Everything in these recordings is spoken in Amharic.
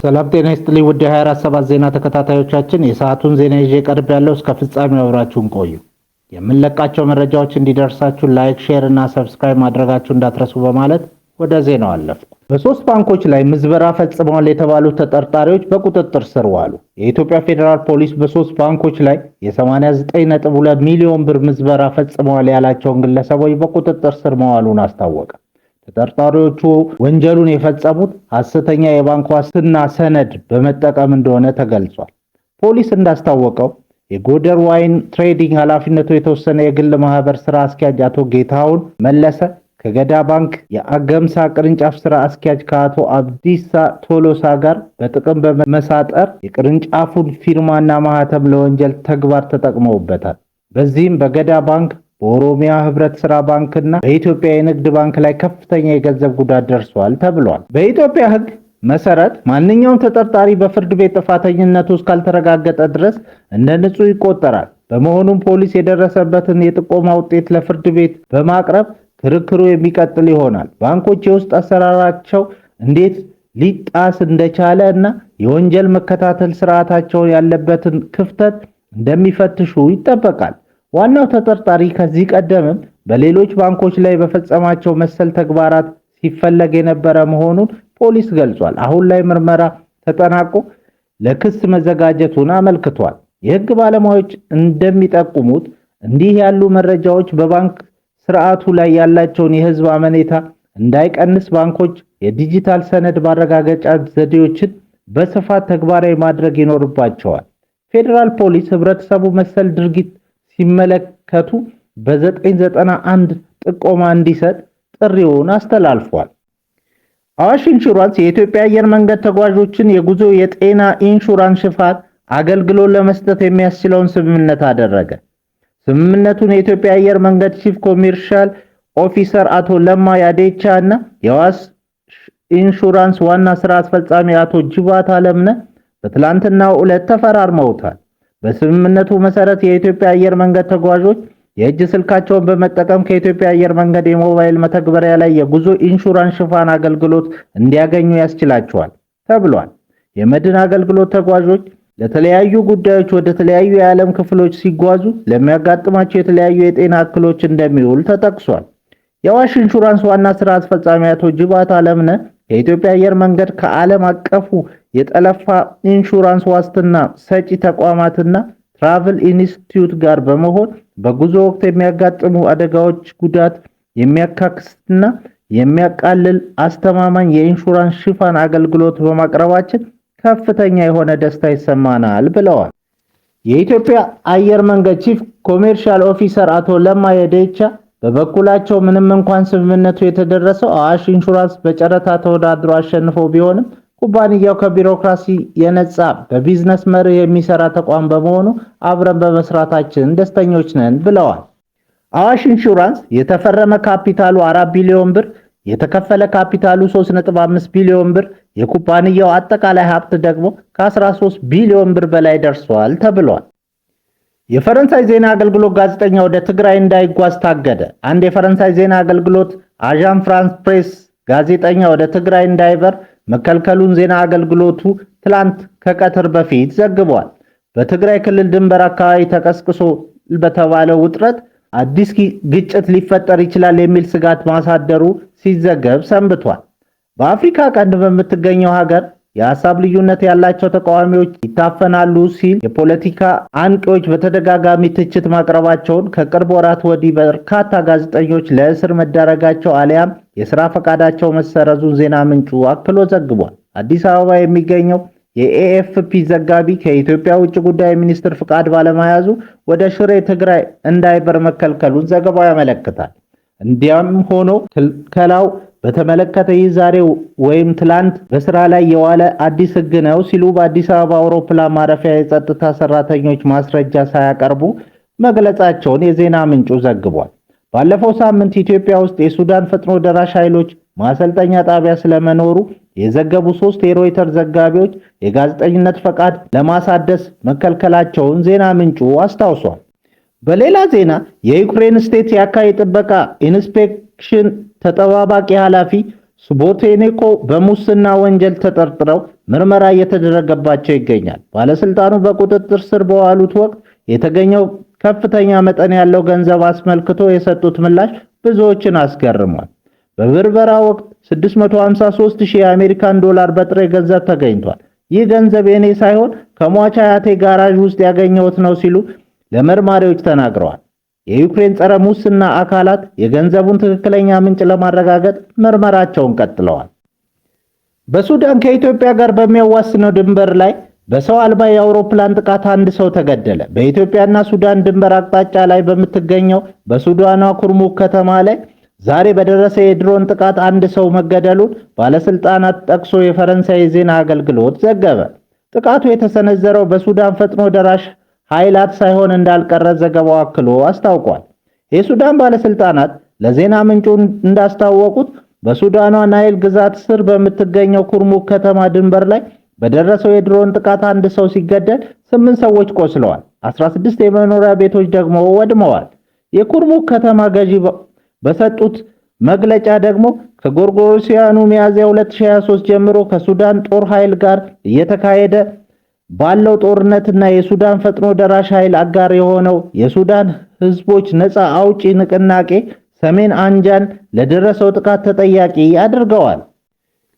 ሰላም ጤና ይስጥልኝ ውድ 24/7 ዜና ተከታታዮቻችን፣ የሰዓቱን ዜና ይዤ ቀርብ ያለው እስከ ፍጻሜው አብራችሁን ቆዩ። የምንለቃቸው መረጃዎች እንዲደርሳችሁ ላይክ፣ ሼር እና ሰብስክራይብ ማድረጋችሁ እንዳትረሱ በማለት ወደ ዜናው አለፍኩ። በሶስት ባንኮች ላይ ምዝበራ ፈጽመዋል የተባሉ ተጠርጣሪዎች በቁጥጥር ስር ዋሉ። የኢትዮጵያ ፌዴራል ፖሊስ በሶስት ባንኮች ላይ የ89.2 ሚሊዮን ብር ምዝበራ ፈጽመዋል ያላቸውን ግለሰቦች በቁጥጥር ስር መዋሉን አስታወቀ። ተጠርጣሪዎቹ ወንጀሉን የፈጸሙት ሐሰተኛ የባንክ ዋስትና ሰነድ በመጠቀም እንደሆነ ተገልጿል። ፖሊስ እንዳስታወቀው የጎደር ዋይን ትሬዲንግ ኃላፊነቱ የተወሰነ የግል ማህበር ስራ አስኪያጅ አቶ ጌታሁን መለሰ ከገዳ ባንክ የአገምሳ ቅርንጫፍ ስራ አስኪያጅ ከአቶ አብዲሳ ቶሎሳ ጋር በጥቅም በመሳጠር የቅርንጫፉን ፊርማና ማህተም ለወንጀል ተግባር ተጠቅመውበታል። በዚህም በገዳ ባንክ፣ በኦሮሚያ ህብረት ስራ ባንክና በኢትዮጵያ የንግድ ባንክ ላይ ከፍተኛ የገንዘብ ጉዳት ደርሷል ተብሏል። በኢትዮጵያ ህግ መሰረት ማንኛውም ተጠርጣሪ በፍርድ ቤት ጥፋተኝነቱ እስካልተረጋገጠ ድረስ እንደ ንጹህ ይቆጠራል። በመሆኑም ፖሊስ የደረሰበትን የጥቆማ ውጤት ለፍርድ ቤት በማቅረብ ክርክሩ የሚቀጥል ይሆናል። ባንኮች የውስጥ አሰራራቸው እንዴት ሊጣስ እንደቻለ እና የወንጀል መከታተል ስርዓታቸው ያለበትን ክፍተት እንደሚፈትሹ ይጠበቃል። ዋናው ተጠርጣሪ ከዚህ ቀደምም በሌሎች ባንኮች ላይ በፈጸማቸው መሰል ተግባራት ሲፈለግ የነበረ መሆኑን ፖሊስ ገልጿል። አሁን ላይ ምርመራ ተጠናቆ ለክስ መዘጋጀቱን አመልክቷል። የህግ ባለሙያዎች እንደሚጠቁሙት እንዲህ ያሉ መረጃዎች በባንክ ስርዓቱ ላይ ያላቸውን የህዝብ አመኔታ እንዳይቀንስ ባንኮች የዲጂታል ሰነድ ማረጋገጫ ዘዴዎችን በስፋት ተግባራዊ ማድረግ ይኖርባቸዋል። ፌዴራል ፖሊስ ህብረተሰቡ መሰል ድርጊት ሲመለከቱ በ991 ጥቆማ እንዲሰጥ ጥሪውን አስተላልፏል። አዋሽ ኢንሹራንስ የኢትዮጵያ አየር መንገድ ተጓዦችን የጉዞ የጤና ኢንሹራንስ ሽፋን አገልግሎት ለመስጠት የሚያስችለውን ስምምነት አደረገ። ስምምነቱን የኢትዮጵያ አየር መንገድ ቺፍ ኮሜርሻል ኦፊሰር አቶ ለማ ያዴቻ እና የአዋሽ ኢንሹራንስ ዋና ስራ አስፈጻሚ አቶ ጅባት አለምነ በትላንትናው ዕለት ተፈራርመውታል። በስምምነቱ መሰረት የኢትዮጵያ አየር መንገድ ተጓዦች የእጅ ስልካቸውን በመጠቀም ከኢትዮጵያ አየር መንገድ የሞባይል መተግበሪያ ላይ የጉዞ ኢንሹራንስ ሽፋን አገልግሎት እንዲያገኙ ያስችላቸዋል ተብሏል። የመድን አገልግሎት ተጓዦች ለተለያዩ ጉዳዮች ወደ ተለያዩ የዓለም ክፍሎች ሲጓዙ ለሚያጋጥማቸው የተለያዩ የጤና እክሎች እንደሚውል ተጠቅሷል። የአዋሽ ኢንሹራንስ ዋና ስራ አስፈጻሚ አቶ ጅባት አለምነ የኢትዮጵያ አየር መንገድ ከዓለም አቀፉ የጠለፋ ኢንሹራንስ ዋስትና ሰጪ ተቋማትና ትራቭል ኢንስቲትዩት ጋር በመሆን በጉዞ ወቅት የሚያጋጥሙ አደጋዎች ጉዳት የሚያካክስና የሚያቃልል አስተማማኝ የኢንሹራንስ ሽፋን አገልግሎት በማቅረባችን ከፍተኛ የሆነ ደስታ ይሰማናል ብለዋል። የኢትዮጵያ አየር መንገድ ቺፍ ኮሜርሻል ኦፊሰር አቶ ለማ ያዴቻ በበኩላቸው ምንም እንኳን ስምምነቱ የተደረሰው አዋሽ ኢንሹራንስ በጨረታ ተወዳድሮ አሸንፎ ቢሆንም ኩባንያው ከቢሮክራሲ የነጻ በቢዝነስ መርህ የሚሰራ ተቋም በመሆኑ አብረን በመስራታችን ደስተኞች ነን ብለዋል። አዋሽ ኢንሹራንስ የተፈረመ ካፒታሉ 4 ቢሊዮን ብር፣ የተከፈለ ካፒታሉ 3.5 ቢሊዮን ብር፣ የኩባንያው አጠቃላይ ሀብት ደግሞ ከ13 ቢሊዮን ብር በላይ ደርሷል ተብሏል። የፈረንሳይ ዜና አገልግሎት ጋዜጠኛ ወደ ትግራይ እንዳይጓዝ ታገደ። አንድ የፈረንሳይ ዜና አገልግሎት አዣን ፍራንስ ፕሬስ ጋዜጠኛ ወደ ትግራይ እንዳይበር መከልከሉን ዜና አገልግሎቱ ትላንት ከቀትር በፊት ዘግቧል። በትግራይ ክልል ድንበር አካባቢ ተቀስቅሶ በተባለው ውጥረት አዲስ ግጭት ሊፈጠር ይችላል የሚል ስጋት ማሳደሩ ሲዘገብ ሰንብቷል። በአፍሪካ ቀንድ በምትገኘው ሀገር የሐሳብ ልዩነት ያላቸው ተቃዋሚዎች ይታፈናሉ ሲል የፖለቲካ አንቂዎች በተደጋጋሚ ትችት ማቅረባቸውን ከቅርብ ወራት ወዲህ በርካታ ጋዜጠኞች ለእስር መዳረጋቸው አሊያም የሥራ ፈቃዳቸው መሰረዙን ዜና ምንጩ አክሎ ዘግቧል። አዲስ አበባ የሚገኘው የኤኤፍፒ ዘጋቢ ከኢትዮጵያ ውጭ ጉዳይ ሚኒስትር ፍቃድ ባለመያዙ ወደ ሽሬ ትግራይ እንዳይበር መከልከሉን ዘገባው ያመለክታል። እንዲያም ሆኖ ክልከላው በተመለከተ ዛሬ ወይም ትላንት በስራ ላይ የዋለ አዲስ ህግ ነው ሲሉ በአዲስ አበባ አውሮፕላን ማረፊያ የጸጥታ ሰራተኞች ማስረጃ ሳያቀርቡ መግለጻቸውን የዜና ምንጩ ዘግቧል። ባለፈው ሳምንት ኢትዮጵያ ውስጥ የሱዳን ፈጥኖ ደራሽ ኃይሎች ማሰልጠኛ ጣቢያ ስለመኖሩ የዘገቡ 3 የሮይተር ዘጋቢዎች የጋዜጠኝነት ፈቃድ ለማሳደስ መከልከላቸውን ዜና ምንጩ አስታውሷል። በሌላ ዜና የዩክሬን ስቴት የአካባቢ ጥበቃ ኢንስፔክሽን ተጠባባቂ ኃላፊ ስቦቴኔኮ በሙስና ወንጀል ተጠርጥረው ምርመራ እየተደረገባቸው ይገኛል። ባለስልጣኑ በቁጥጥር ስር በዋሉት ወቅት የተገኘው ከፍተኛ መጠን ያለው ገንዘብ አስመልክቶ የሰጡት ምላሽ ብዙዎችን አስገርሟል። በብርበራ ወቅት 653,000 የአሜሪካን ዶላር በጥሬ ገንዘብ ተገኝቷል። ይህ ገንዘብ የኔ ሳይሆን ከሟች አያቴ ጋራዥ ውስጥ ያገኘሁት ነው ሲሉ ለመርማሪዎች ተናግረዋል። የዩክሬን ጸረ ሙስና አካላት የገንዘቡን ትክክለኛ ምንጭ ለማረጋገጥ ምርመራቸውን ቀጥለዋል። በሱዳን ከኢትዮጵያ ጋር በሚያዋስነው ድንበር ላይ በሰው አልባ የአውሮፕላን ጥቃት አንድ ሰው ተገደለ። በኢትዮጵያና ሱዳን ድንበር አቅጣጫ ላይ በምትገኘው በሱዳኗ ኩርሙክ ከተማ ላይ ዛሬ በደረሰ የድሮን ጥቃት አንድ ሰው መገደሉን ባለስልጣናት ጠቅሶ የፈረንሳይ ዜና አገልግሎት ዘገበ። ጥቃቱ የተሰነዘረው በሱዳን ፈጥኖ ደራሽ ኃይላት ሳይሆን እንዳልቀረ ዘገባው አክሎ አስታውቋል። የሱዳን ባለስልጣናት ለዜና ምንጩ እንዳስታወቁት በሱዳኗ ናይል ግዛት ስር በምትገኘው ኩርሙክ ከተማ ድንበር ላይ በደረሰው የድሮን ጥቃት አንድ ሰው ሲገደል 8 ሰዎች ቆስለዋል። 16 የመኖሪያ ቤቶች ደግሞ ወድመዋል። የኩርሙክ ከተማ ገዢ በሰጡት መግለጫ ደግሞ ከጎርጎሮሲያኑ ሚያዝያ 2023 ጀምሮ ከሱዳን ጦር ኃይል ጋር እየተካሄደ ባለው ጦርነትና የሱዳን ፈጥኖ ደራሽ ኃይል አጋር የሆነው የሱዳን ህዝቦች ነፃ አውጪ ንቅናቄ ሰሜን አንጃን ለደረሰው ጥቃት ተጠያቂ አድርገዋል።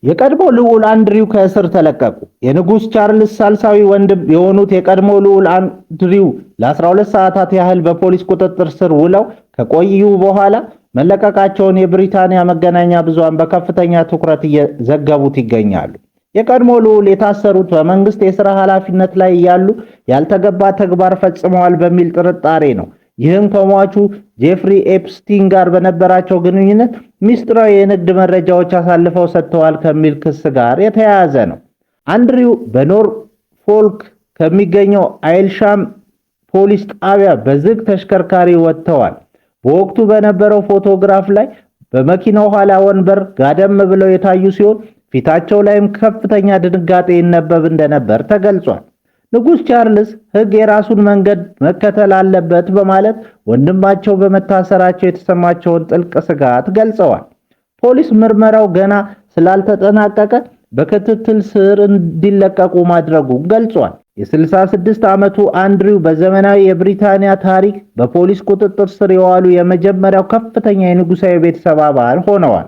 የቀድሞ ልዑል አንድሪው ከእስር ተለቀቁ። የንጉስ ቻርልስ ሳልሳዊ ወንድም የሆኑት የቀድሞ ልዑል አንድሪው ለ12 ሰዓታት ያህል በፖሊስ ቁጥጥር ስር ውለው ከቆዩ በኋላ መለቀቃቸውን የብሪታንያ መገናኛ ብዙሃን በከፍተኛ ትኩረት እየዘገቡት ይገኛሉ። የቀድሞ ልዑል የታሰሩት በመንግስት የሥራ ኃላፊነት ላይ ያሉ ያልተገባ ተግባር ፈጽመዋል በሚል ጥርጣሬ ነው። ይህም ከሟቹ ጄፍሪ ኤፕስቲን ጋር በነበራቸው ግንኙነት ሚስጥራዊ የንግድ መረጃዎች አሳልፈው ሰጥተዋል ከሚል ክስ ጋር የተያያዘ ነው። አንድሪው በኖርፎልክ ከሚገኘው አይልሻም ፖሊስ ጣቢያ በዝግ ተሽከርካሪ ወጥተዋል። በወቅቱ በነበረው ፎቶግራፍ ላይ በመኪናው ኋላ ወንበር ጋደም ብለው የታዩ ሲሆን ፊታቸው ላይም ከፍተኛ ድንጋጤ ይነበብ እንደነበር ተገልጿል። ንጉስ ቻርልስ ሕግ የራሱን መንገድ መከተል አለበት በማለት ወንድማቸው በመታሰራቸው የተሰማቸውን ጥልቅ ስጋት ገልጸዋል። ፖሊስ ምርመራው ገና ስላልተጠናቀቀ በክትትል ስር እንዲለቀቁ ማድረጉን ገልጿል። የ66 ዓመቱ አንድሪው በዘመናዊ የብሪታንያ ታሪክ በፖሊስ ቁጥጥር ስር የዋሉ የመጀመሪያው ከፍተኛ የንጉሳዊ ቤተሰብ አባል ሆነዋል።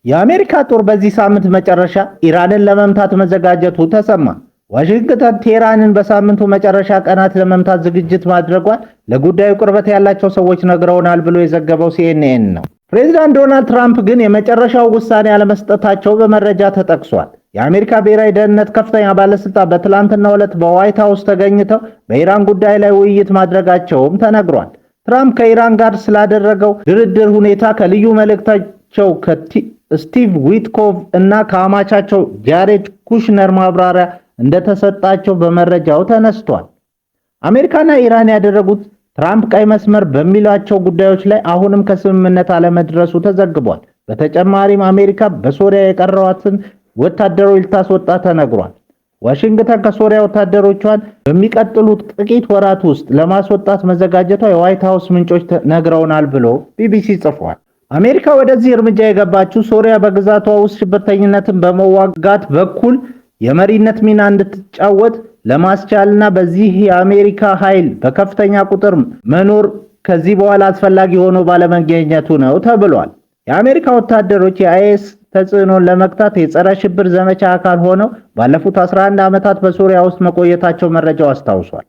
የአሜሪካ ጦር በዚህ ሳምንት መጨረሻ ኢራንን ለመምታት መዘጋጀቱ ተሰማ። ዋሽንግተን ቴህራንን በሳምንቱ መጨረሻ ቀናት ለመምታት ዝግጅት ማድረጓን ለጉዳዩ ቅርበት ያላቸው ሰዎች ነግረውናል ብሎ የዘገበው CNN ነው። ፕሬዝዳንት ዶናልድ ትራምፕ ግን የመጨረሻው ውሳኔ አለመስጠታቸው በመረጃ ተጠቅሷል። የአሜሪካ ብሔራዊ ደህንነት ከፍተኛ ባለስልጣን በትላንትናው ዕለት በዋይት ሃውስ ተገኝተው በኢራን ጉዳይ ላይ ውይይት ማድረጋቸውም ተነግሯል። ትራምፕ ከኢራን ጋር ስላደረገው ድርድር ሁኔታ ከልዩ መልእክታቸው ስቲቭ ዊትኮቭ እና ከአማቻቸው ጃሬድ ኩሽነር ማብራሪያ እንደተሰጣቸው በመረጃው ተነስቷል። አሜሪካና ኢራን ያደረጉት ትራምፕ ቀይ መስመር በሚሏቸው ጉዳዮች ላይ አሁንም ከስምምነት አለመድረሱ ተዘግቧል። በተጨማሪም አሜሪካ በሶሪያ የቀረዋትን ወታደሮች ልታስወጣ ተነግሯል። ዋሽንግተን ከሶሪያ ወታደሮቿን በሚቀጥሉት ጥቂት ወራት ውስጥ ለማስወጣት መዘጋጀቷ የዋይት ሃውስ ምንጮች ነግረውናል ብሎ ቢቢሲ ጽፏል። አሜሪካ ወደዚህ እርምጃ የገባችው ሶሪያ በግዛቷ ውስጥ ሽብርተኝነትን በመዋጋት በኩል የመሪነት ሚና እንድትጫወት ለማስቻልና በዚህ የአሜሪካ ኃይል በከፍተኛ ቁጥር መኖር ከዚህ በኋላ አስፈላጊ ሆኖ ባለመገኘቱ ነው ተብሏል። የአሜሪካ ወታደሮች የአይኤስ ተጽዕኖን ለመግታት የጸረ ሽብር ዘመቻ አካል ሆነው ባለፉት 11 ዓመታት በሶሪያ ውስጥ መቆየታቸው መረጃው አስታውሷል።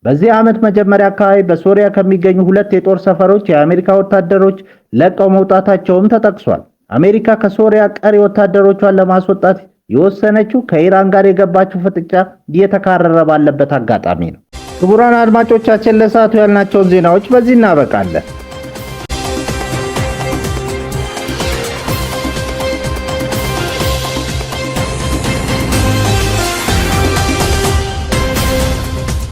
በዚህ ዓመት መጀመሪያ አካባቢ በሶሪያ ከሚገኙ 2 የጦር ሰፈሮች የአሜሪካ ወታደሮች ለቀው መውጣታቸውም ተጠቅሷል። አሜሪካ ከሶሪያ ቀሪ ወታደሮቿን ለማስወጣት የወሰነችው ከኢራን ጋር የገባችው ፍጥጫ እየተካረረ ባለበት አጋጣሚ ነው። ክቡራን አድማጮቻችን ለሰዓቱ ያልናቸውን ዜናዎች በዚህ እናበቃለን።